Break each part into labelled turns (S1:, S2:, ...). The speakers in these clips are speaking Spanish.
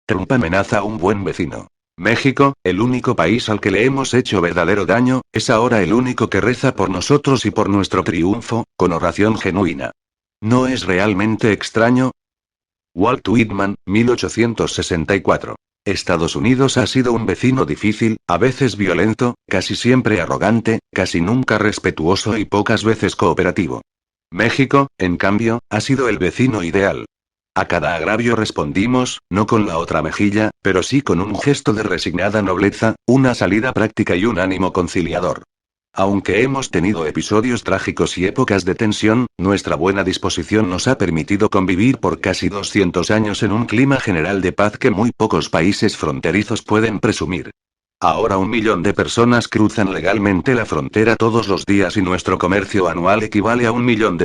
S1: Trump amenaza a un buen vecino. México, el único país al que le hemos hecho verdadero daño, es ahora el único que reza por nosotros y por nuestro triunfo, con oración genuina. ¿No es realmente extraño? Walt Whitman, 1864. Estados Unidos ha sido un vecino difícil, a veces violento, casi siempre arrogante, casi nunca respetuoso y pocas veces cooperativo. México, en cambio, ha sido el vecino ideal. A cada agravio respondimos, no con la otra mejilla, pero sí con un gesto de resignada nobleza, una salida práctica y un ánimo conciliador. Aunque hemos tenido episodios trágicos y épocas de tensión, nuestra buena disposición nos ha permitido convivir por casi 200 años en un clima general de paz que muy pocos países fronterizos pueden presumir. Ahora 1 millón de personas cruzan legalmente la frontera todos los días y nuestro comercio anual equivale a $1 millón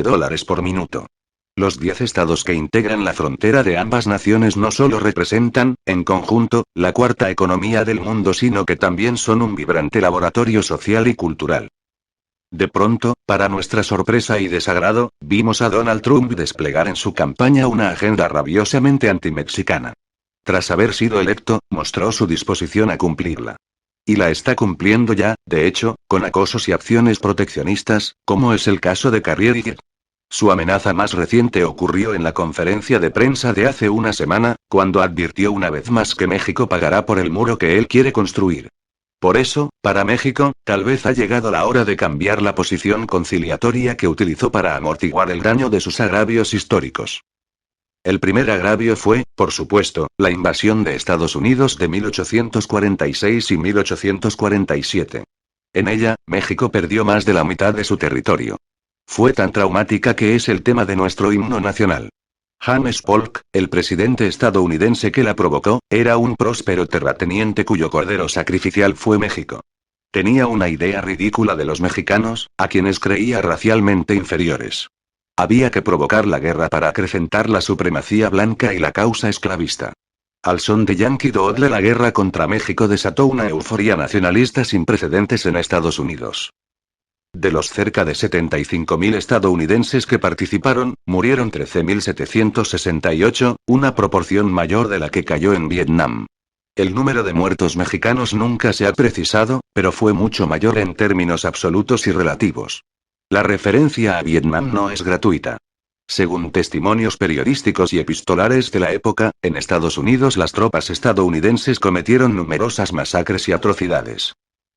S1: por minuto. Los 10 estados que integran la frontera de ambas naciones no solo representan, en conjunto, la cuarta economía del mundo, sino que también son un vibrante laboratorio social y cultural. De pronto, para nuestra sorpresa y desagrado, vimos a Donald Trump desplegar en su campaña una agenda rabiosamente antimexicana. Tras haber sido electo, mostró su disposición a cumplirla. Y la está cumpliendo ya, de hecho, con acosos y acciones proteccionistas, como es el caso de Carrier. Su amenaza más reciente ocurrió en la conferencia de prensa de hace una semana, cuando advirtió una vez más que México pagará por el muro que él quiere construir. Por eso, para México, tal vez ha llegado la hora de cambiar la posición conciliatoria que utilizó para amortiguar el daño de sus agravios históricos. El primer agravio fue, por supuesto, la invasión de Estados Unidos de 1846 y 1847. En ella, México perdió más de la mitad de su territorio. Fue tan traumática que es el tema de nuestro himno nacional. James Polk, el presidente estadounidense que la provocó, era un próspero terrateniente cuyo cordero sacrificial fue México. Tenía una idea ridícula de los mexicanos, a quienes creía racialmente inferiores. Había que provocar la guerra para acrecentar la supremacía blanca y la causa esclavista. Al son de Yankee Doodle, la guerra contra México desató una euforia nacionalista sin precedentes en Estados Unidos. De los cerca de 75.000 estadounidenses que participaron, murieron 13.768, una proporción mayor de la que cayó en Vietnam. El número de muertos mexicanos nunca se ha precisado, pero fue mucho mayor en términos absolutos y relativos. La referencia a Vietnam no es gratuita. Según testimonios periodísticos y epistolares de la época, en Estados Unidos las tropas estadounidenses cometieron numerosas masacres y atrocidades.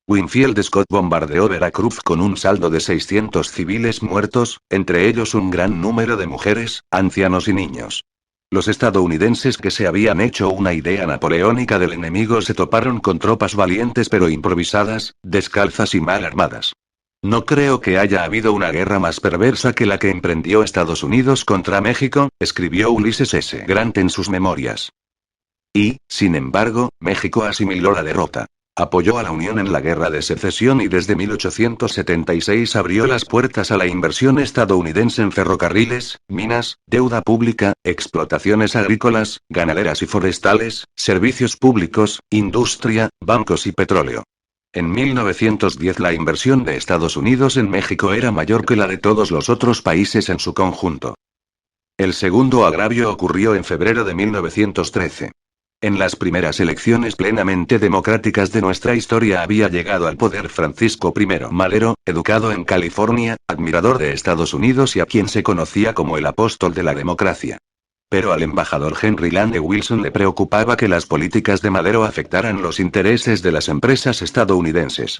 S1: Winfield Scott bombardeó Veracruz con un saldo de 600 civiles muertos, entre ellos un gran número de mujeres, ancianos y niños. Los estadounidenses que se habían hecho una idea napoleónica del enemigo se toparon con tropas valientes pero improvisadas, descalzas y mal armadas. No creo que haya habido una guerra más perversa que la que emprendió Estados Unidos contra México, escribió Ulysses S. Grant en sus memorias. Y, sin embargo, México asimiló la derrota. Apoyó a la Unión en la Guerra de Secesión y desde 1876 abrió las puertas a la inversión estadounidense en ferrocarriles, minas, deuda pública, explotaciones agrícolas, ganaderas y forestales, servicios públicos, industria, bancos y petróleo. En 1910 la inversión de Estados Unidos en México era mayor que la de todos los otros países en su conjunto. El segundo agravio ocurrió en febrero de 1913. En las primeras elecciones plenamente democráticas de nuestra historia había llegado al poder Francisco I. Madero, educado en California, admirador de Estados Unidos y a quien se conocía como el apóstol de la democracia. Pero al embajador Henry Lane Wilson le preocupaba que las políticas de Madero afectaran los intereses de las empresas estadounidenses.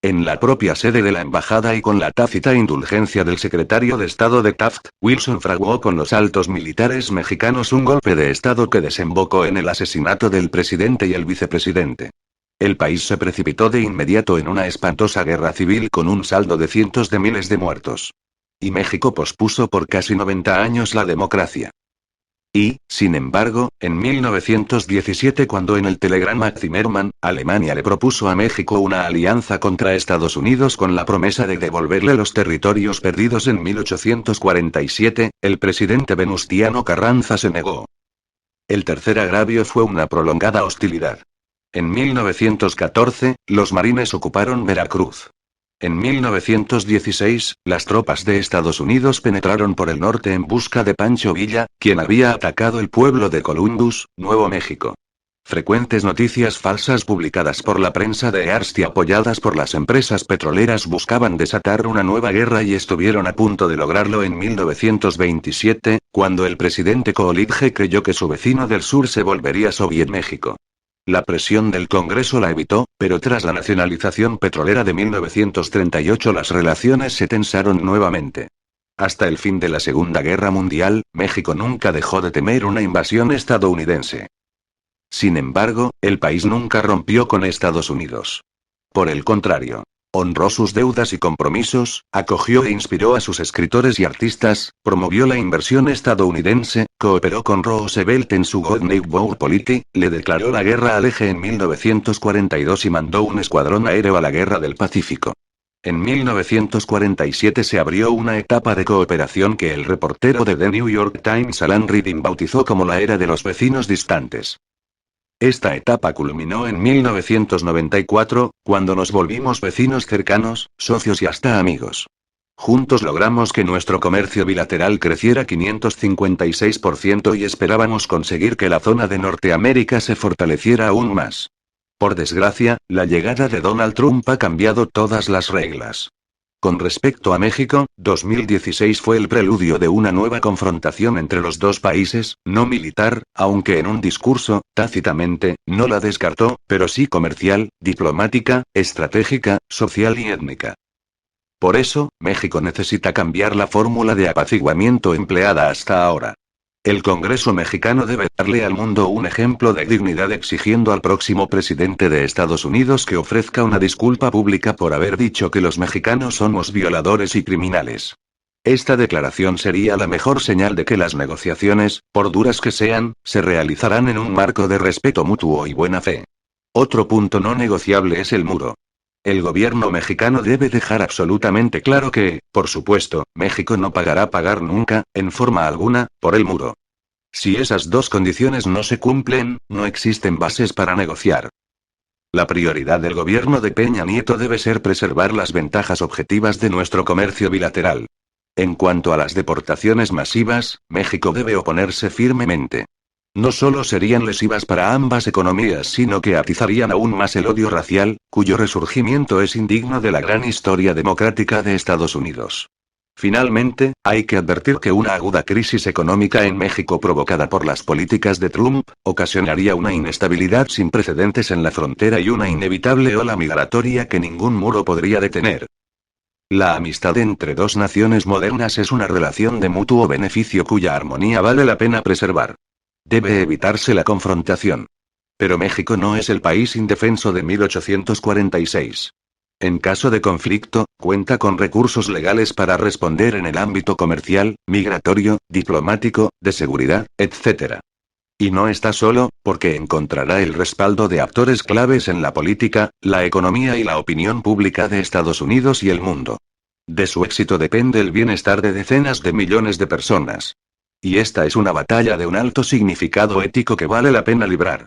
S1: En la propia sede de la embajada y con la tácita indulgencia del secretario de Estado de Taft, Wilson fraguó con los altos militares mexicanos un golpe de Estado que desembocó en el asesinato del presidente y el vicepresidente. El país se precipitó de inmediato en una espantosa guerra civil con un saldo de cientos de miles de muertos. Y México pospuso por casi 90 años la democracia. Y, sin embargo, en 1917 cuando en el telegrama Zimmermann, Alemania le propuso a México una alianza contra Estados Unidos con la promesa de devolverle los territorios perdidos en 1847, el presidente Venustiano Carranza se negó. El tercer agravio fue una prolongada hostilidad. En 1914, los marines ocuparon Veracruz. En 1916, las tropas de Estados Unidos penetraron por el norte en busca de Pancho Villa, quien había atacado el pueblo de Columbus, Nuevo México. Frecuentes noticias falsas publicadas por la prensa de Hearst y apoyadas por las empresas petroleras buscaban desatar una nueva guerra y estuvieron a punto de lograrlo en 1927, cuando el presidente Coolidge creyó que su vecino del sur se volvería Soviet México. La presión del Congreso la evitó, pero tras la nacionalización petrolera de 1938 las relaciones se tensaron nuevamente. Hasta el fin de la Segunda Guerra Mundial, México nunca dejó de temer una invasión estadounidense. Sin embargo, el país nunca rompió con Estados Unidos. Por el contrario, honró sus deudas y compromisos, acogió e inspiró a sus escritores y artistas, promovió la inversión estadounidense, cooperó con Roosevelt en su Good Neighbor Policy, le declaró la guerra al Eje en 1942 y mandó un escuadrón aéreo a la Guerra del Pacífico. En 1947 se abrió una etapa de cooperación que el reportero de The New York Times Alan Reading bautizó como la era de los vecinos distantes. Esta etapa culminó en 1994, cuando nos volvimos vecinos cercanos, socios y hasta amigos. Juntos logramos que nuestro comercio bilateral creciera 556% y esperábamos conseguir que la zona de Norteamérica se fortaleciera aún más. Por desgracia, la llegada de Donald Trump ha cambiado todas las reglas. Con respecto a México, 2016 fue el preludio de una nueva confrontación entre los dos países, no militar, aunque en un discurso, tácitamente, no la descartó, pero sí comercial, diplomática, estratégica, social y étnica. Por eso, México necesita cambiar la fórmula de apaciguamiento empleada hasta ahora. El Congreso mexicano debe darle al mundo un ejemplo de dignidad exigiendo al próximo presidente de Estados Unidos que ofrezca una disculpa pública por haber dicho que los mexicanos somos violadores y criminales. Esta declaración sería la mejor señal de que las negociaciones, por duras que sean, se realizarán en un marco de respeto mutuo y buena fe. Otro punto no negociable es el muro. El gobierno mexicano debe dejar absolutamente claro que, por supuesto, México no pagar nunca, en forma alguna, por el muro. Si esas dos condiciones no se cumplen, no existen bases para negociar. La prioridad del gobierno de Peña Nieto debe ser preservar las ventajas objetivas de nuestro comercio bilateral. En cuanto a las deportaciones masivas, México debe oponerse firmemente. No solo serían lesivas para ambas economías, sino que atizarían aún más el odio racial, cuyo resurgimiento es indigno de la gran historia democrática de Estados Unidos. Finalmente, hay que advertir que una aguda crisis económica en México provocada por las políticas de Trump, ocasionaría una inestabilidad sin precedentes en la frontera y una inevitable ola migratoria que ningún muro podría detener. La amistad entre dos naciones modernas es una relación de mutuo beneficio cuya armonía vale la pena preservar. Debe evitarse la confrontación. Pero México no es el país indefenso de 1846. En caso de conflicto, cuenta con recursos legales para responder en el ámbito comercial, migratorio, diplomático, de seguridad, etc. Y no está solo, porque encontrará el respaldo de actores claves en la política, la economía y la opinión pública de Estados Unidos y el mundo. De su éxito depende el bienestar de decenas de millones de personas. Y esta es una batalla de un alto significado ético que vale la pena librar.